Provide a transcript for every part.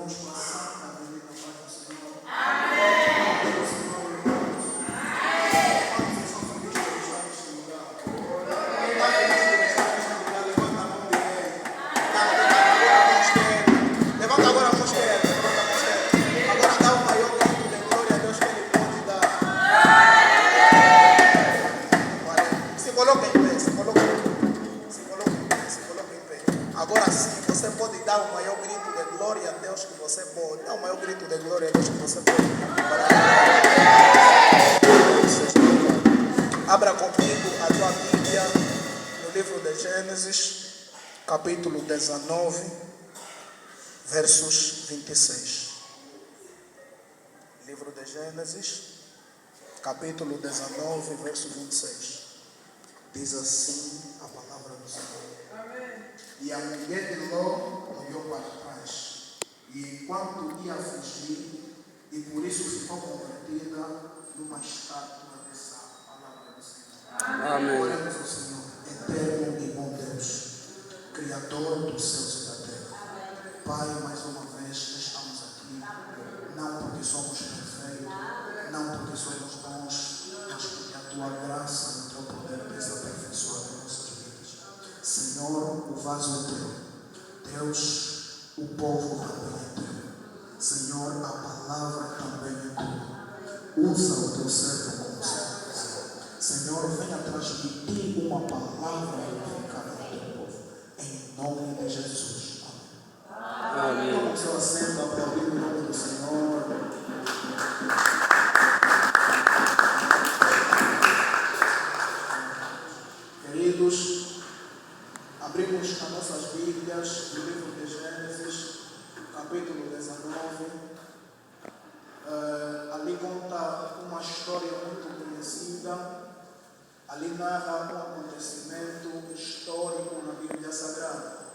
irmãos com a santa bendita paz do Senhor. Levanta agora a mão esquerda. Agora dá o maior grito de glória a Deus que Ele pode dar. Se coloca em pé, se coloca em pé. Agora sim, você pode dar o maior grito de glória a Deus que você pode. Dá o maior grito de glória a Deus que você pode. Abra comigo a tua Bíblia no livro de Gênesis, capítulo 19, versos 26. Livro de Gênesis, capítulo 19, verso 26. Diz assim a palavra do Senhor. Amém. E a mulher de Ló olhou para trás, e enquanto ia fugir, e por isso ficou convertida numa estátua de sal. Palavra do Senhor. Amém. Oremos ao Senhor, eterno e bom Deus, Criador dos céus e da terra. Pai, mais uma vez estamos aqui, não porque somos perfeitos, não porque somos bons, mas porque a tua graça e o teu poder tem se aperfeiçoado em nossas vidas. Senhor, o vaso é teu. Deus, o povo também é teu. Senhor, a palavra também é tua. Usa o teu servo como servo. Senhor, venha transmitir uma palavra edificada ao teu povo. Em nome de Jesus. Amém. Toma o seu assento, aplaudindo o nome do Senhor. Queridos, abrimos as nossas Bíblias no livro de Gênesis, capítulo 19. Ali conta uma história muito conhecida. Ali narra um acontecimento histórico na Bíblia Sagrada.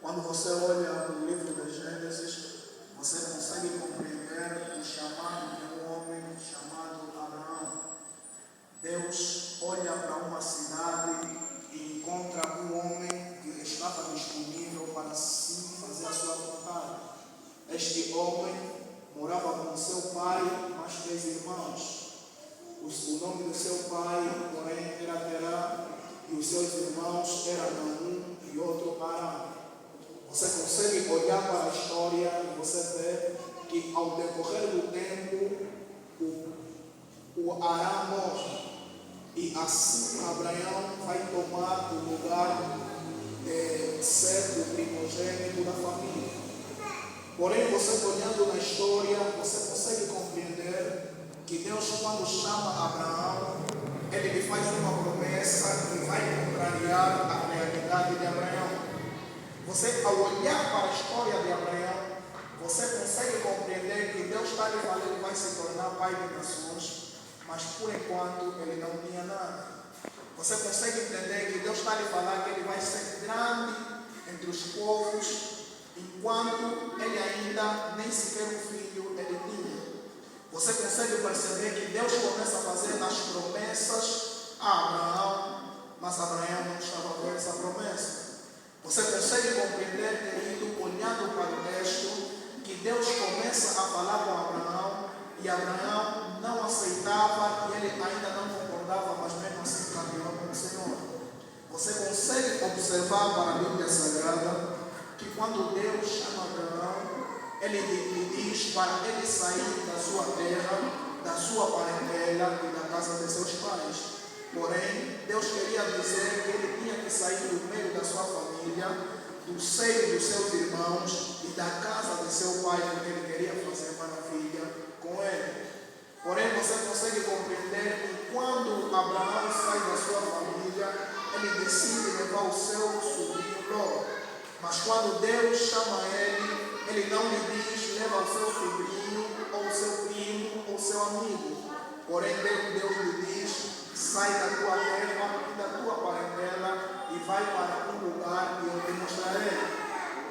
Quando você olha no livro de Gênesis, você consegue compreender o chamado de um homem chamado Abraão. Deus olha para uma cidade e encontra um homem que estava disponível para sim fazer a sua vontade. Este homem morava com seu pai e mais 3 irmãos. O nome do seu pai, porém, era Terá, e os seus irmãos eram Naum e outro Arã. Você consegue olhar para a história e você vê que ao decorrer do tempo, o Arã morre. E assim Abraão vai tomar o lugar de ser o primogênito da família. Porém, você olhando na história, você consegue compreender que Deus, quando chama Abraão, Ele lhe faz uma promessa que vai contrariar a realidade de Abraão. Você, ao olhar para a história de Abraão, você consegue compreender que Deus está lhe falando que vai se tornar pai de nações, mas por enquanto ele não tinha nada. Você consegue entender que Deus está lhe falando que ele vai ser grande entre os povos, enquanto ele ainda nem sequer um filho ele tinha. Você consegue perceber que Deus começa a fazer as promessas a Abraão, mas Abraão não estava com essa promessa. Você consegue compreender, querido, olhando para o texto, que Deus começa a falar com Abraão e Abraão não aceitava e ele ainda não concordava, mas mesmo assim caminhou com o Senhor. Você consegue observar para a Bíblia Sagrada que quando Deus chama Abraão, ele lhe diz para ele sair da sua terra, da sua parentela e da casa de seus pais. Porém, Deus queria dizer que ele tinha que sair do meio da sua família, do seio dos seus irmãos e da casa de seu pai, porque ele queria fazer maravilha com ele. Porém, você consegue compreender que quando Abraão sai da sua família, ele decide levar o seu sobrinho Ló. Mas quando Deus chama ele não lhe diz, leva o seu sobrinho, ou o seu primo, ou o seu amigo. Porém, Deus lhe diz, sai da tua terra e da tua parentela e vai para um lugar que eu te mostrarei.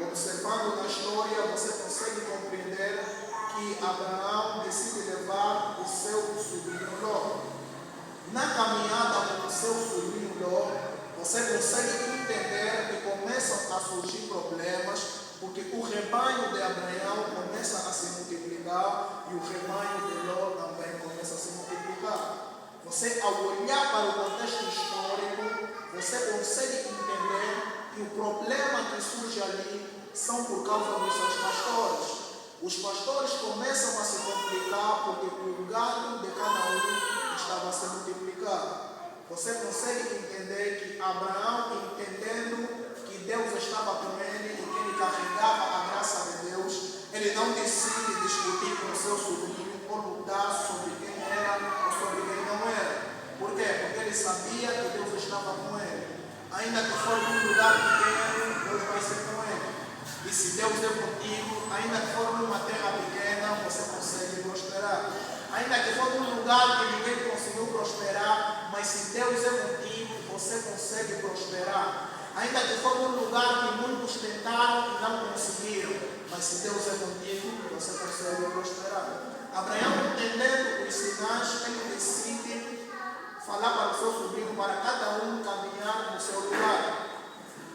Observando na história, você consegue compreender que Abraão decide levar o seu sobrinho Ló. Na caminhada com o seu sobrinho Ló, você consegue entender que começam a surgir problemas, porque o rebanho de Abraão você, ao olhar para o contexto histórico, você consegue entender que o problema que surge ali são por causa dos seus pastores. Os pastores começam a se complicar porque o gado de cada um estava a se multiplicar. Você consegue entender que Abraão, entendendo que Deus estava com ele e que ele carregava a graça de Deus, ele não decide discutir com seu sobrinho ou lutar sobre quem era ou sobre quem não era. Por quê? Porque ele sabia que Deus estava com ele. Ainda que for num lugar pequeno, Deus vai ser com ele. E se Deus é contigo, ainda que for numa terra pequena, você consegue prosperar. Ainda que for num lugar que ninguém conseguiu prosperar, mas se Deus é contigo, você consegue prosperar. Ainda que for num lugar que muitos tentaram e não conseguiram, mas se Deus é contigo, você consegue prosperar. Abraão, entendendo os sinais, ele decide falar para o seu sobrinho, para cada um caminhar no seu lugar.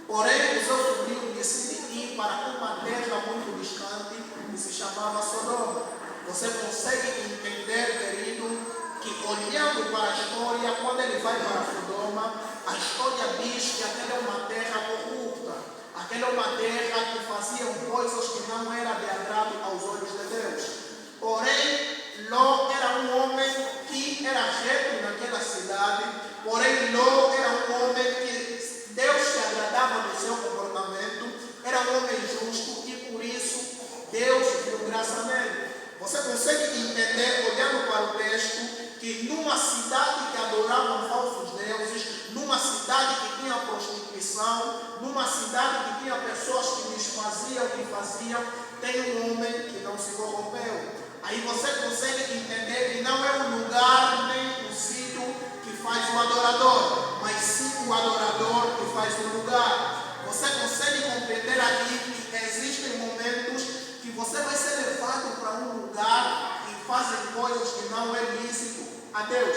Porém, o seu sobrinho decide ir para uma terra muito distante que se chamava Sodoma. Você consegue entender, querido, que olhando para a história, quando ele vai para Sodoma, a história diz que aquela é uma terra corrupta. Aquela é uma terra que faziam coisas que não eram de agrado aos olhos de Deus. Porém, Ló era um homem que era reto naquela cidade. Porém, Ló era um homem que Deus se agradava do seu comportamento. Era um homem justo e por isso Deus viu graça nele. Você consegue entender, olhando para o texto, que numa cidade que adoravam falsos deuses, numa cidade que tinha prostituição, numa cidade que tinha pessoas que desfaziam e faziam, tem um homem que não se corrompeu. Aí você consegue entender que não é um lugar nem um sítio que faz o adorador, mas sim o adorador que faz o lugar. Você consegue compreender aqui que existem momentos que você vai ser levado para um lugar e fazem coisas que não é lícito a Deus.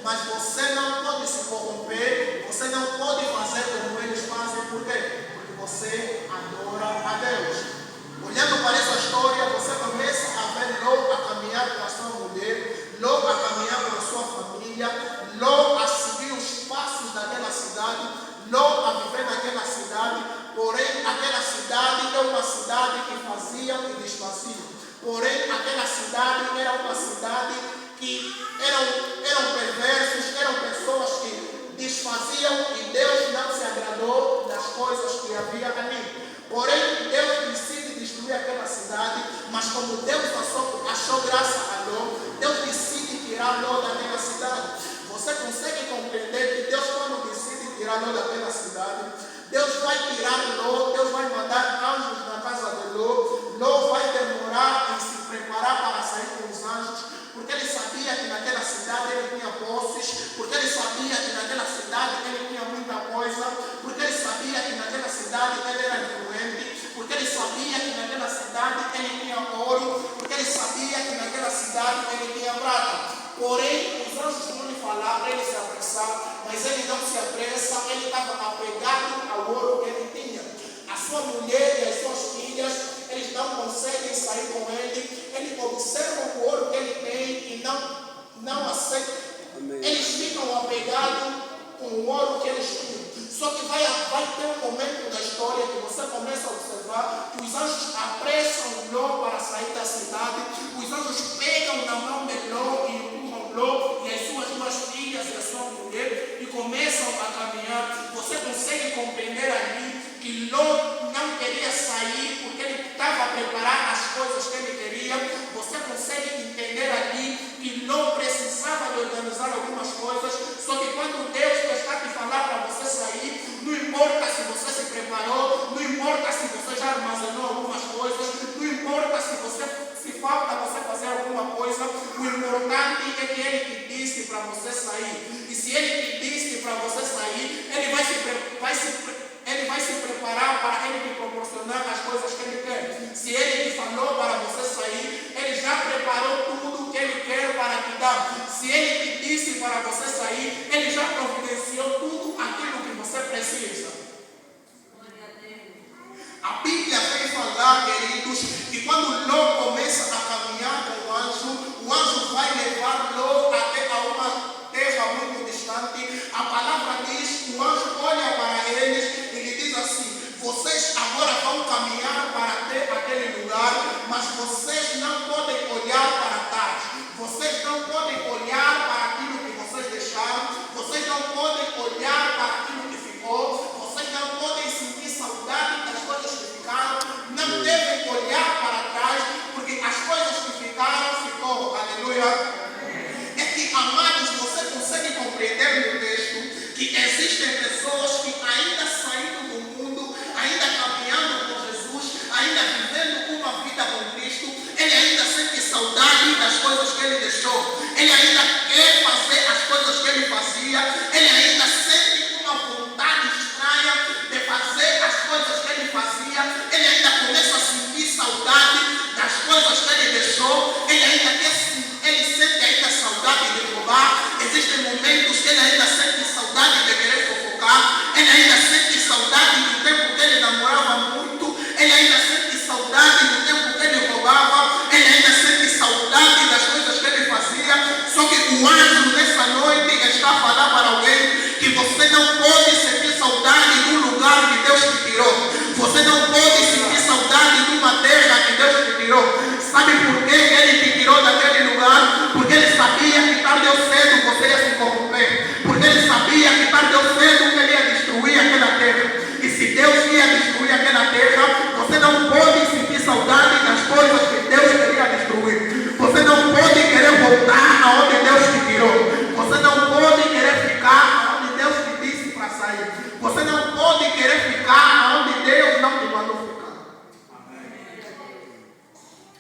Mas você não pode se corromper, você não pode fazer como eles fazem. Por quê? Porque você adora a Deus. Olhando para essa história, você começa a ver Ló a caminhar com a sua mulher, Ló a caminhar com a sua família, Ló a seguir os passos daquela cidade, Ló a viver naquela cidade. Porém, aquela cidade é uma cidade que fazia e desfazia. Porém, aquela cidade era uma cidade que eram perversos, eram pessoas que desfaziam e Deus não se agradou das coisas que havia ali. Porém, Deus decide destruir aquela cidade, mas como Deus achou graça a Ló, Deus decide tirar Ló daquela cidade. Você consegue compreender que Deus, quando decide tirar Ló daquela cidade, Deus vai tirar Ló, Deus vai mandar anjos na casa de Ló, Ló vai demorar em se preparar para sair com os anjos, porque ele sabia que naquela cidade ele tinha posses, porque ele sabia que naquela cidade ele tinha muita coisa, porque ele sabia que naquela cidade ele era influente, porque ele sabia que naquela cidade ele tinha ouro, porque ele sabia que naquela cidade ele tinha prata. Porém, os anjos não lhe falaram para ele se apressar, mas ele não se apressa, ele estava apegado ao ouro que ele tinha. A sua mulher e as suas filhas, eles não conseguem sair com ele observam o ouro que ele tem e não aceitam. Eles ficam apegados com o ouro que eles tinham. Só que vai ter um momento da história que você começa a observar que os anjos apressam Ló para sair da cidade, os anjos pegam na mão de Ló e empurram Ló e as suas duas filhas e a sua mulher e começam a caminhar. Você consegue compreender ali que Ló não queria sair porque ele estava a preparar as coisas que ele queria. Você consegue entender ali que Ló precisava de organizar algumas coisas, só que quando Deus está te falar para você sair, não importa se você se preparou, não importa se você já armazenou algumas coisas, não importa se falta você fazer alguma coisa, o importante é que ele te disse para você sair. E se ele te disse para você sair, ele vai se preparar para ele te proporcionar as coisas que ele quer. Se ele te falou para você sair, ele já preparou tudo o que ele quer para te dar. Se ele te disse para você sair, ele já providenciou tudo aquilo que você precisa. A Bíblia vem falar, queridos, que quando Ló começa a caminhar com o anjo vai levar Ló até a uma terra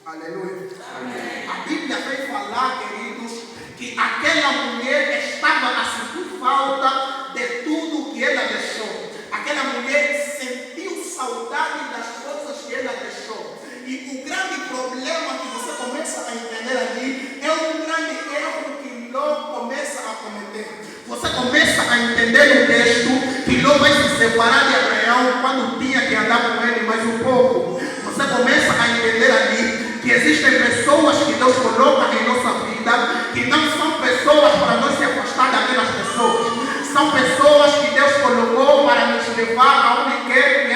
Aleluia. Amém. A Bíblia vem falar, queridos, que aquela mulher estava a sentir falta de tudo que ela deixou. Aquela mulher sentiu saudade das coisas que ela deixou. E o grande problema que você começa a entender ali é um grande erro que Ló começa a cometer. Você começa a entender no texto que Ló vai se separar de Abraão quando tinha que andar com ele mais um pouco. Você começa a entender ali que existem pessoas que Deus coloca em nossa vida que não são pessoas para nós se afastar daquelas pessoas. São pessoas que Deus colocou para nos levar aonde quer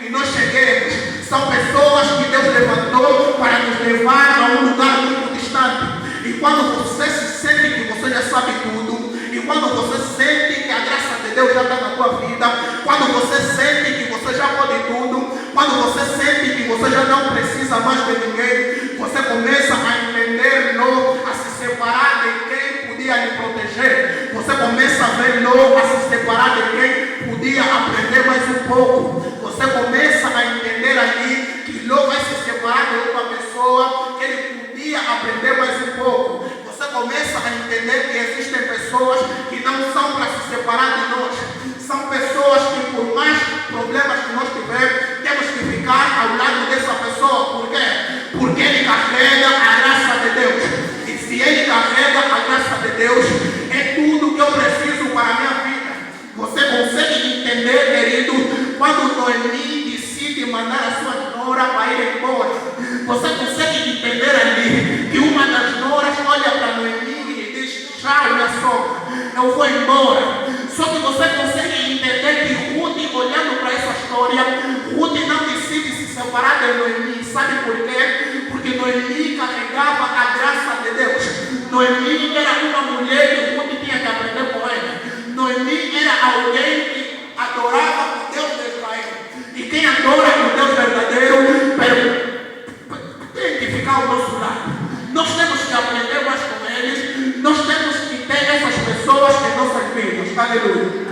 que nós cheguemos. São pessoas que Deus levantou para nos levar a um lugar muito distante. E quando você se sente que você já sabe tudo, e quando você sente que a graça de Deus já está na tua vida, quando você sente que você já pode tudo, quando você sente que você já não precisa mais de ninguém, você começa a entender Ló, a se separar de quem podia lhe proteger. Você começa a ver Ló a se separar de quem podia aprender mais um pouco. Você começa a entender ali que Ló vai se separar de uma pessoa que ele podia aprender mais um pouco. Você começa a entender que existem pessoas que não são para se separar de nós. São pessoas que, por mais problemas que nós tivermos, temos que ficar ao lado dessa pessoa. Por quê? Porque ele carrega a graça de Deus. E se ele carrega a graça de Deus, é tudo que eu preciso para a minha vida. Você consegue entender, querido, quando Noemi decide mandar a sua nora para ir embora? Você consegue entender ali que uma das noras olha para Noemi e lhe diz: tchau, minha sogra, eu vou embora. Só que você consegue entender que Ruth, olhando para essa história, Ruth não decide se separar de Noemi. Sabe por quê? Porque Noemi carregava a graça de Deus. Noemi era uma mulher que Ruth tinha que aprender com ela. Noemi era alguém que adorava o Deus de Israel. E quem adora o Deus verdadeiro tem que ficar ao nosso lado. Nós temos que aprender mais com eles. Nós temos que ter essas pessoas em nossas vidas. Aleluia.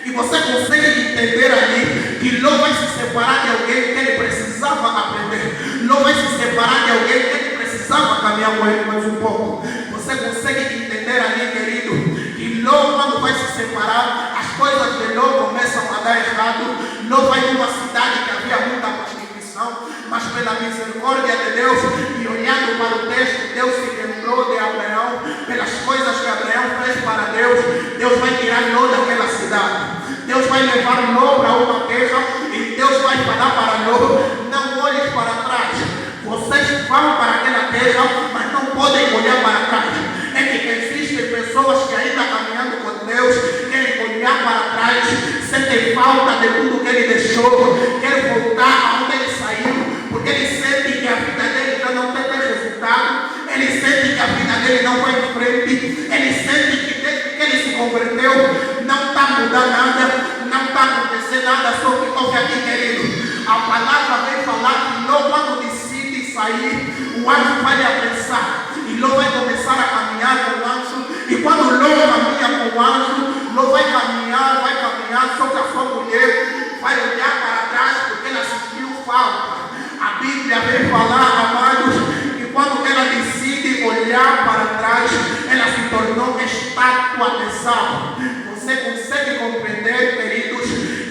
E você consegue entender ali que Ló vai se separar de alguém que ele precisava aprender. Ló vai se separar de alguém que ele precisava caminhar com ele mais um pouco. Você consegue entender ali, querido, que Ló, quando vai se separar, as coisas de Ló começam a dar errado. Ló vai numa cidade que havia muita prostituição, mas pela misericórdia de Deus, e olhando para o texto, Deus se lembrou de Abraão, pelas coisas que Abraão fez para Deus. Deus vai tirar Ló daquela cidade. Deus vai levar Ló para uma terra e Deus vai falar para Ló: não olhes para trás. Vocês vão para aquela terra, mas não podem olhar para trás. É que existem pessoas que ainda caminhando com Deus querem olhar para trás, sentem falta de tudo que ele deixou, querem voltar aonde ele saiu, porque ele sente que a vida dele já não tem resultado, ele sente que a vida dele não vai em frente, ele sente que desde que ele se converteu não está mudando nada, não está acontecendo nada. Só que ouve aqui, querido, a palavra vem falar que Ló, quando decide sair, o anjo vai lhe apressar e Ló vai começar a caminhar com o anjo. E quando Ló caminha com o anjo, Ló vai caminhar, só que a sua mulher vai olhar para trás porque ela sentiu falta. A Bíblia vem falar, amados, que quando ela decide olhar para trás, ela se tornou estátua de sal. Você consegue compreender, queridos,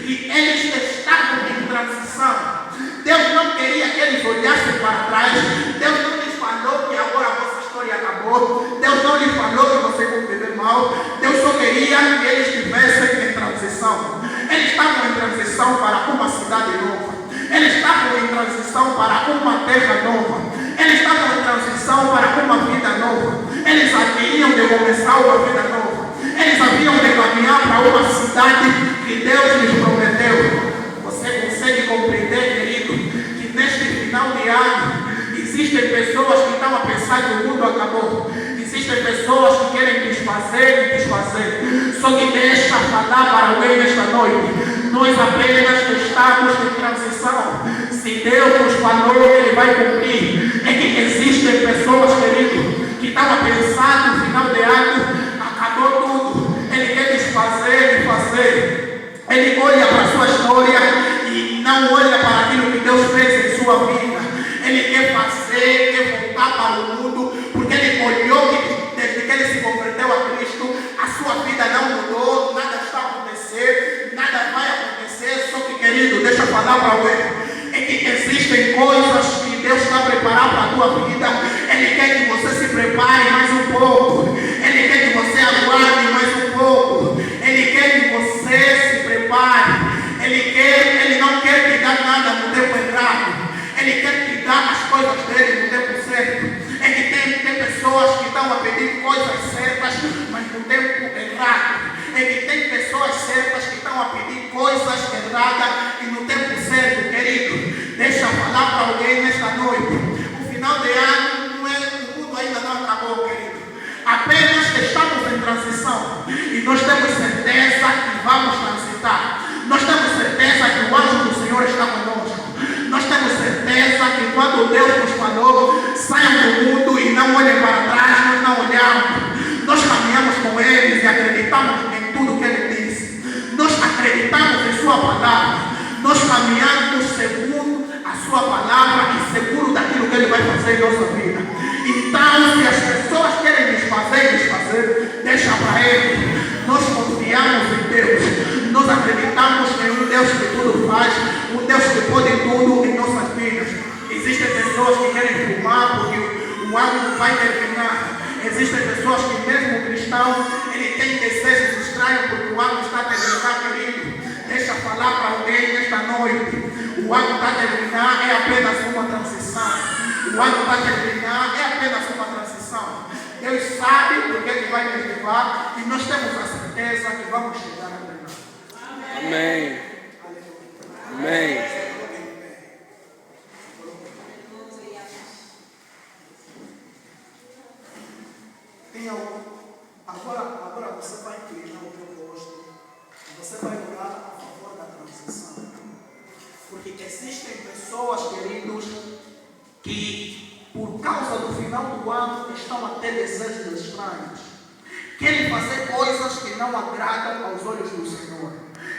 que eles estavam em transição. Deus não queria que eles olhassem para trás. Deus não lhes falou que agora a vossa história acabou. Deus não lhes falou que você vai viver mal. Deus só queria que eles estivessem em transição. Eles estavam em transição para uma cidade nova. Eles estavam em transição para uma terra nova. Eles estavam em transição para uma vida nova. Eles haviam de começar uma vida nova. Eles haviam de caminhar para uma cidade que Deus lhes prometeu. Você consegue compreender, querido, que neste final de ano existem pessoas que estão a pensar que o mundo acabou. Existem pessoas que querem desfazer e desfazer. Só que deixa falar para alguém nesta noite. Nós apenas estamos em transição. Se Deus nos falou, Ele vai cumprir. É que existem pessoas, querido, que estavam a pensar no final de ano, acabou tudo. Ele quer desfazer e fazer. Ele olha para a sua história e não olha para aquilo que Deus fez em sua vida. Ele quer fazer para o mundo, porque ele olhou que desde que ele se converteu a Cristo, a sua vida não mudou, nada está a acontecer, nada vai acontecer. Só que, querido, deixa eu falar para você, é que existem coisas que Deus está preparando para a tua vida. Ele quer que você se prepare mais um pouco, Ele quer que você aguarde mais um pouco, Ele quer que você se prepare. Ele não quer te dar nada no tempo errado, Ele quer te dar as coisas dele no tempo certo. É que tem pessoas que estão a pedir coisas certas, mas no tempo errado. É que tem pessoas certas que estão a pedir coisas erradas e no tempo certo, querido. Deixa eu falar para alguém nesta noite. O final de ano o mundo ainda não acabou, querido. Apenas estamos em transição e nós temos certeza que vamos transitar. Nós temos certeza que o anjo do Senhor está conosco. Nós temos certeza que quando Deus nos falou, saiam do mundo e não olhem para trás, nós não olhamos. Nós caminhamos com eles e acreditamos em tudo que Ele disse. Nós acreditamos em Sua palavra. Nós caminhamos segundo a Sua palavra e seguro daquilo que Ele vai fazer em nossa vida. Então, se as pessoas querem desfazer, deixa para Ele. Nós confiamos em Deus. Nós acreditamos em um Deus que tudo faz, um Deus que pode tudo em nossas vidas. Existem pessoas que querem filmar porque o ano vai terminar. Existem pessoas que mesmo o cristão, ele tem desejos estranhos porque o ano está a terminar, querido. Deixa eu falar para alguém nesta noite. O ano está a terminar, é apenas uma transição. O ano está a terminar, é apenas uma transição. Deus sabe porque Ele vai nos levar e nós temos a certeza que vamos chegar a terminar. Amém. Amém. Agora você vai inclinar o teu rosto e você vai orar a favor da transição. Porque existem pessoas, queridos, que por causa do final do ano estão a ter desejos estranhos. Querem fazer coisas que não agradam aos olhos do Senhor.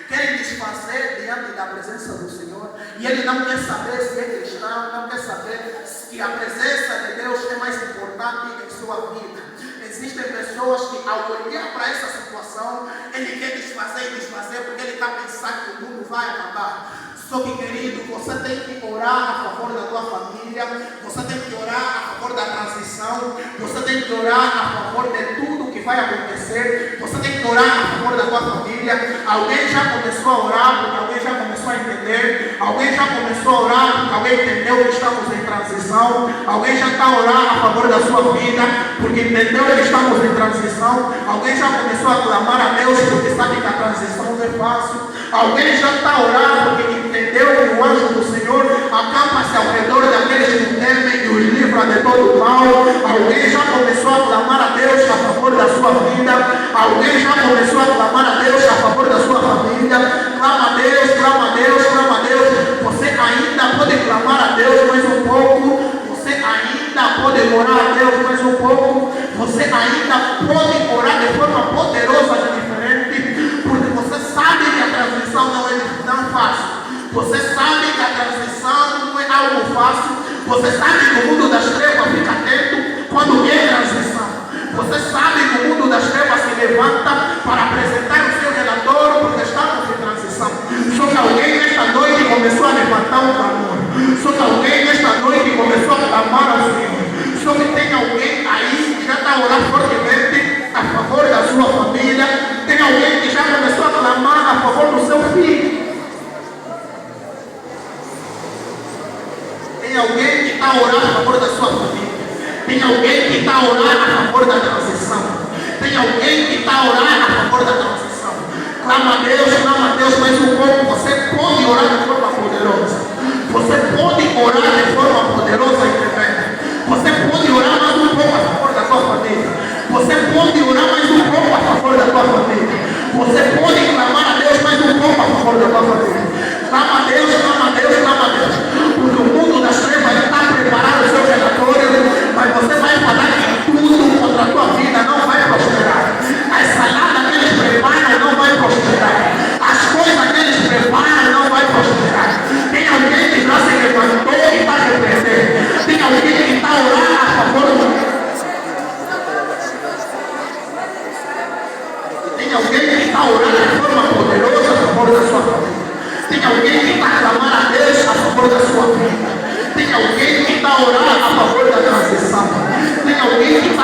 Querem desfazer diante da presença do Senhor. E ele não quer saber se é cristão, não quer saber que a presença de Deus é mais importante em sua vida. Existem pessoas que ao olhar para essa situação, ele quer desfazer porque ele está pensando que o mundo vai acabar. Só que, querido, você tem que orar a favor da tua família, você tem que orar a favor da transição, você tem que orar a favor de tudo que vai acontecer, você tem que orar a favor da tua família. Alguém já começou a orar porque alguém já começou a entender, alguém já começou a orar porque alguém entendeu que estamos em transição, alguém já está a orar a favor da sua vida porque entendeu que estamos em transição, alguém já começou a clamar a Deus porque sabe que a transição não é fácil, alguém já está a orar porque entendeu que o anjo do Senhor acampa-se ao redor daqueles que o temem e os livra de todo o mal. Alguém já começou a clamar a Deus a favor da sua vida. Alguém já começou a clamar a Deus a favor da sua família. Clama a Deus, clama a Deus, clama a Deus. Você ainda pode clamar a Deus mais um pouco. Você ainda pode orar a Deus mais um pouco. Você ainda pode orar de forma poderosa e diferente. Porque você sabe que a transição não é fácil. Você sabe que a transição não é algo fácil. Você sabe que o mundo das trevas fica atento quando é transição. Você sabe que o mundo das trevas se levanta para apresentar o seu relatório porque estamos em transição. Só que alguém nesta noite começou a levantar um clamor. Só que alguém nesta noite começou a clamar ao Senhor. Só que tem alguém aí que já está a orar fortemente a favor da sua família. Tem alguém que já começou a clamar a favor do seu filho. Tem alguém que está a orar a favor da sua família. Tem alguém que está a orar a favor da transição. Tem alguém que está a orar a favor da transição. Clama a Deus mais um pouco. Você pode orar de forma poderosa. Você pode orar de forma poderosa e tremenda. Você pode orar mais um pouco a favor da sua família. Você pode orar mais um pouco a favor da sua família. Você pode clamar a Deus mais um pouco a favor da sua família. Clama a Deus, clama a Deus, clama a Deus. Porque o mundo das trevas está preparando o seu relatório, mas você vai falar que tudo contra a tua vida não vai prosperar. A salada que eles preparam não vai prosperar. As coisas que eles preparam não vai prosperar. Tem alguém que já se levantou e está repreendendo. Tem alguém que está orando a favor favor da sua família. Tem alguém que está clamando a Deus a favor da sua vida. Tem alguém que está orando a favor da transição. Tem alguém que